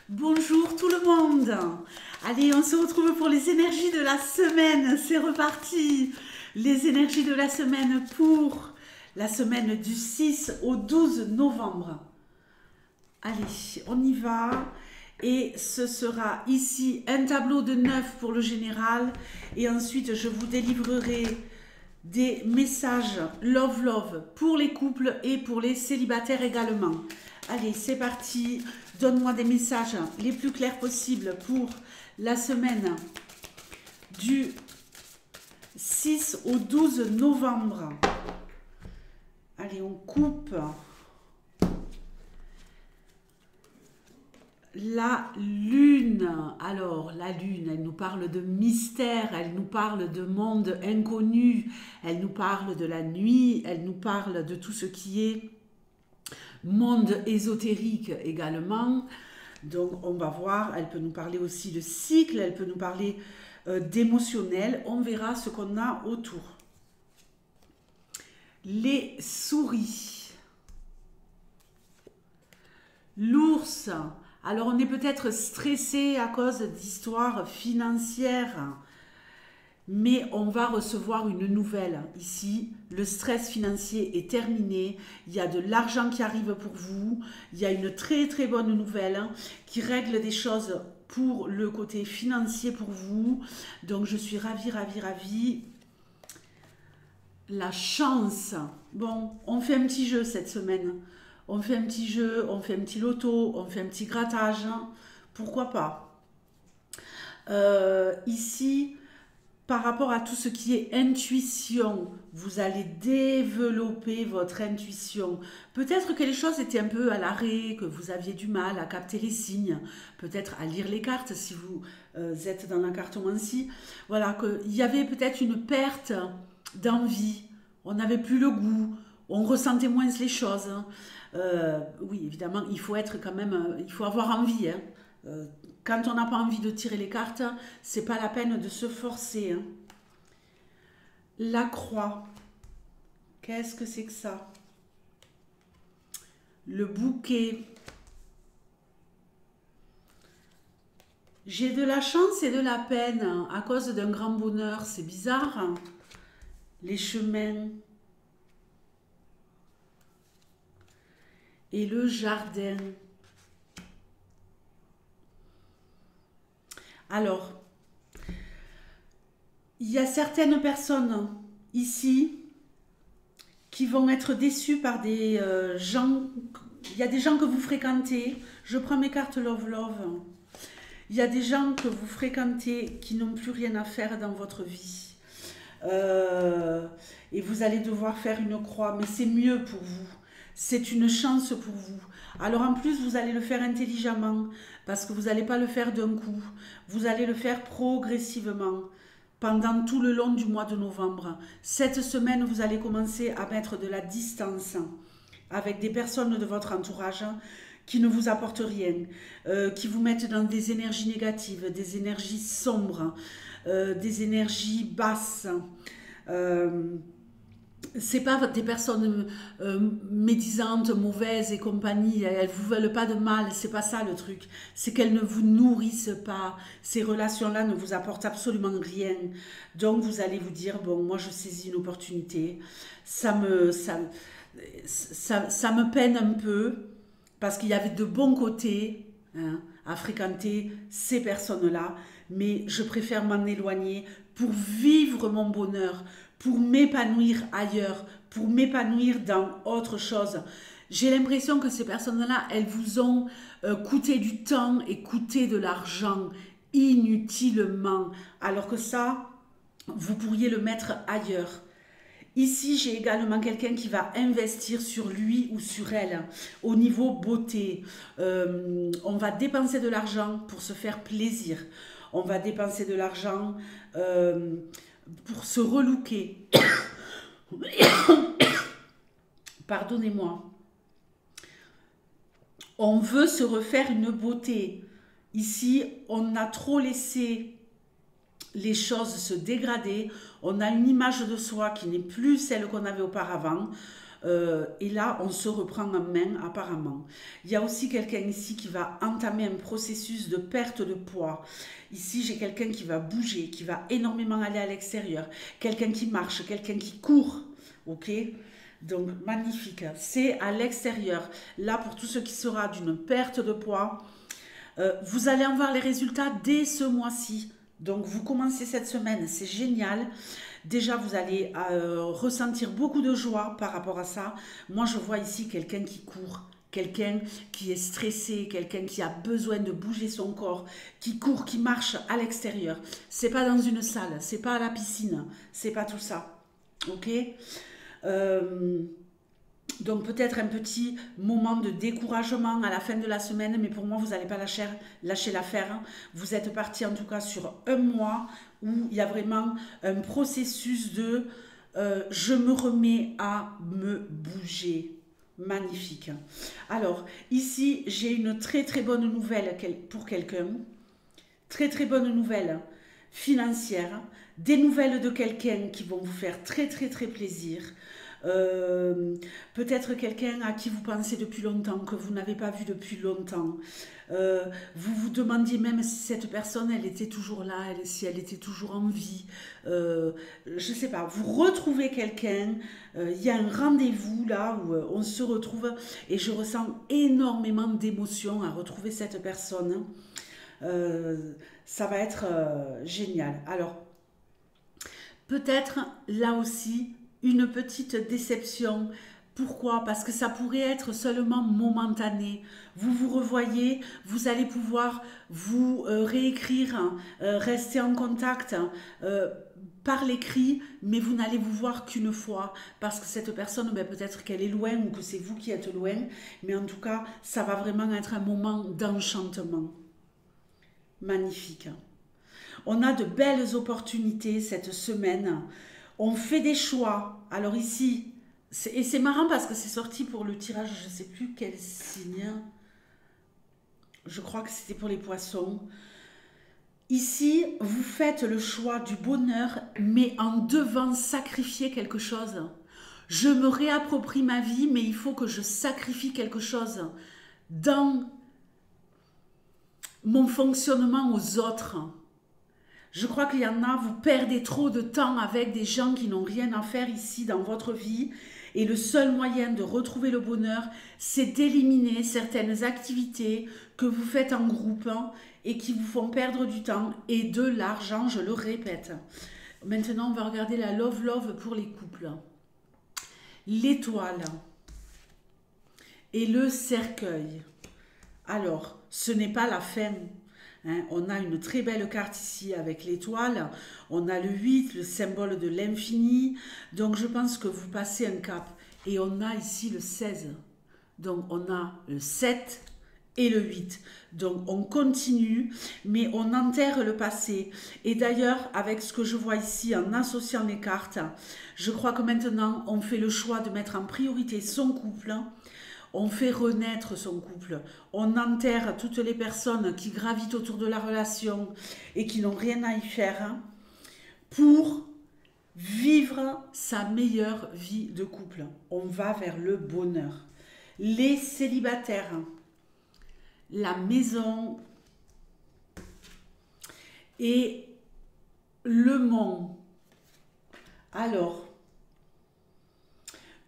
Bonjour tout le monde. Allez, on se retrouve pour les énergies de la semaine. C'est reparti. Les énergies de la semaine pour la semaine du 6 au 12 novembre. Allez, on y va. Et ce sera ici un tableau de 9 pour le général. Et ensuite, je vous délivrerai des messages love love pour les couples et pour les célibataires également. Allez, c'est parti. Donne-moi des messages les plus clairs possibles pour la semaine du 6 au 12 novembre. Allez, on coupe. La lune. Alors, la lune, elle nous parle de mystère, elle nous parle de monde inconnu, elle nous parle de la nuit, elle nous parle de tout ce qui est monde ésotérique également. Donc, on va voir, elle peut nous parler aussi de cycle, elle peut nous parler d'émotionnel. On verra ce qu'on a autour. Les souris. L'ours. Alors, on est peut-être stressé à cause d'histoires financières, mais on va recevoir une nouvelle ici. Le stress financier est terminé. Il y a de l'argent qui arrive pour vous. Il y a une très très bonne nouvelle qui règle des choses pour le côté financier pour vous. Donc, je suis ravie, ravie, ravie. La chance. Bon, on fait un petit jeu cette semaine. On fait un petit jeu, on fait un petit loto, on fait un petit grattage. Pourquoi pas? Ici, par rapport à tout ce qui est intuition, vous allez développer votre intuition. Peut-être que les choses étaient un peu à l'arrêt, que vous aviez du mal à capter les signes, peut-être à lire les cartes si vous êtes dans la cartomancie. Voilà, qu'il y avait peut-être une perte d'envie, on n'avait plus le goût, on ressentait moins les choses. Oui, évidemment, il faut être quand même, il faut avoir envie. Quand on n'a pas envie de tirer les cartes, c'est pas la peine de se forcer. La croix, qu'est-ce que c'est que ça? Le bouquet. J'ai de la chance et de la peine à cause d'un grand bonheur, c'est bizarre. Les chemins. Et le jardin. Alors, il y a certaines personnes ici qui vont être déçues par des gens. Il y a des gens que vous fréquentez. Je prends mes cartes Love Love. Il y a des gens que vous fréquentez qui n'ont plus rien à faire dans votre vie. Et vous allez devoir faire une croix, mais c'est mieux pour vous. C'est une chance pour vous. Alors en plus, vous allez le faire intelligemment, parce que vous n'allez pas le faire d'un coup. Vous allez le faire progressivement, pendant tout le long du mois de novembre. Cette semaine, vous allez commencer à mettre de la distance avec des personnes de votre entourage qui ne vous apportent rien, qui vous mettent dans des énergies négatives, des énergies sombres, des énergies basses. C'est pas des personnes médisantes, mauvaises et compagnie, elles vous veulent pas de mal, c'est pas ça le truc, c'est qu'elles ne vous nourrissent pas, ces relations-là ne vous apportent absolument rien, donc vous allez vous dire, bon, moi je saisis une opportunité, ça me peine un peu, parce qu'il y avait de bons côtés à fréquenter ces personnes-là, mais je préfère m'en éloigner pour vivre mon bonheur, pour m'épanouir ailleurs, pour m'épanouir dans autre chose. J'ai l'impression que ces personnes-là, elles vous ont coûté du temps et coûté de l'argent inutilement, alors que ça, vous pourriez le mettre ailleurs. Ici, j'ai également quelqu'un qui va investir sur lui ou sur elle au niveau beauté. On va dépenser de l'argent pour se faire plaisir. On va dépenser de l'argent pour se relooker. Pardonnez-moi. On veut se refaire une beauté. Ici, on a trop laissé les choses se dégrader. On a une image de soi qui n'est plus celle qu'on avait auparavant. Et là, on se reprend en main apparemment. Il y a aussi quelqu'un ici qui va entamer un processus de perte de poids. Ici, j'ai quelqu'un qui va bouger, qui va énormément aller à l'extérieur. Quelqu'un qui marche, quelqu'un qui court. Ok? Donc, magnifique. C'est à l'extérieur. Là, pour tout ce qui sera d'une perte de poids, vous allez en voir les résultats dès ce mois-ci. Donc, vous commencez cette semaine, c'est génial. Déjà, vous allez ressentir beaucoup de joie par rapport à ça. Moi, je vois ici quelqu'un qui court, quelqu'un qui est stressé, quelqu'un qui a besoin de bouger son corps, qui court, qui marche à l'extérieur. C'est pas dans une salle, c'est pas à la piscine, c'est pas tout ça. Ok? Donc peut-être un petit moment de découragement à la fin de la semaine, mais pour moi, vous n'allez pas lâcher l'affaire. Hein. Vous êtes parti en tout cas sur un mois où il y a vraiment un processus de je me remets à me bouger. Magnifique. Alors, ici, j'ai une très très bonne nouvelle pour quelqu'un. Très très bonne nouvelle financière. Des nouvelles de quelqu'un qui vont vous faire très très très plaisir. Peut-être quelqu'un à qui vous pensez depuis longtemps, que vous n'avez pas vu depuis longtemps. Vous vous demandiez même si cette personne, elle était toujours là, si elle était toujours en vie. Je sais pas, vous retrouvez quelqu'un, il y a un rendez-vous là où on se retrouve et je ressens énormément d'émotions à retrouver cette personne. Ça va être génial. Alors, peut-être là aussi, une petite déception. Pourquoi? Parce que ça pourrait être seulement momentané. Vous vous revoyez, vous allez pouvoir vous réécrire, rester en contact par l'écrit, mais vous n'allez vous voir qu'une fois. Parce que cette personne, ben, peut-être qu'elle est loin ou que c'est vous qui êtes loin. Mais en tout cas, ça va vraiment être un moment d'enchantement. Magnifique. On a de belles opportunités cette semaine. On fait des choix. Alors ici, et c'est marrant parce que c'est sorti pour le tirage, je ne sais plus quel signe. Je crois que c'était pour les poissons. Ici, vous faites le choix du bonheur, mais en devant sacrifier quelque chose. Je me réapproprie ma vie, mais il faut que je sacrifie quelque chose dans mon fonctionnement aux autres. Je crois qu'il y en a, vous perdez trop de temps avec des gens qui n'ont rien à faire ici dans votre vie. Et le seul moyen de retrouver le bonheur, c'est d'éliminer certaines activités que vous faites en groupe et qui vous font perdre du temps et de l'argent, je le répète. Maintenant, on va regarder la love pour les couples. L'étoile et le cercueil. Alors, ce n'est pas la fin. Hein, on a une très belle carte ici avec l'étoile, on a le 8, le symbole de l'infini, donc je pense que vous passez un cap. Et on a ici le 16, donc on a le 7 et le 8. Donc on continue, mais on enterre le passé. Et d'ailleurs, avec ce que je vois ici en associant les cartes, je crois que maintenant on fait le choix de mettre en priorité son couple. On fait renaître son couple, on enterre toutes les personnes qui gravitent autour de la relation et qui n'ont rien à y faire pour vivre sa meilleure vie de couple. On va vers le bonheur. Les célibataires, la maison et le monde. Alors,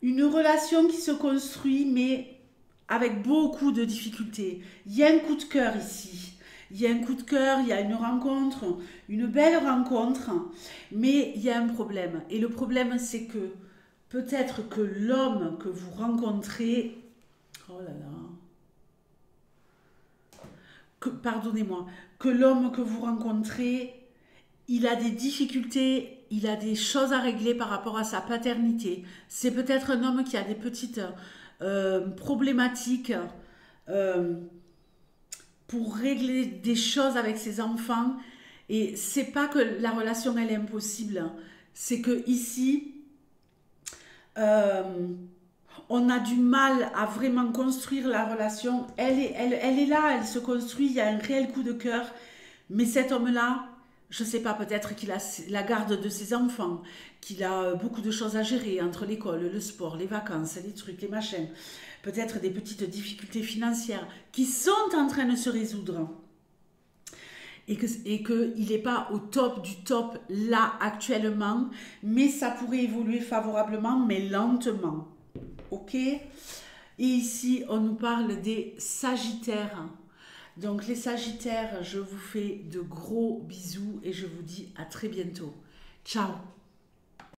une relation qui se construit mais avec beaucoup de difficultés. Il y a un coup de cœur ici. Il y a un coup de cœur, il y a une rencontre, une belle rencontre, mais il y a un problème. Et le problème, c'est que peut-être que l'homme que vous rencontrez... Oh là là... Pardonnez-moi. Que l'homme que vous rencontrez, il a des difficultés, il a des choses à régler par rapport à sa paternité. C'est peut-être un homme qui a des petites... problématique pour régler des choses avec ses enfants et c'est pas que la relation elle est impossible, c'est que ici on a du mal à vraiment construire la relation. Elle est là, elle se construit, il y a un réel coup de cœur, mais cet homme là je ne sais pas, peut-être qu'il a la garde de ses enfants, qu'il a beaucoup de choses à gérer entre l'école, le sport, les vacances, les trucs, les machins. Peut-être des petites difficultés financières qui sont en train de se résoudre. Et qu'il n'est pas au top du top là actuellement, mais ça pourrait évoluer favorablement, mais lentement. Ok? Et ici, on nous parle des Sagittaires. Donc les Sagittaires, je vous fais de gros bisous et je vous dis à très bientôt. Ciao!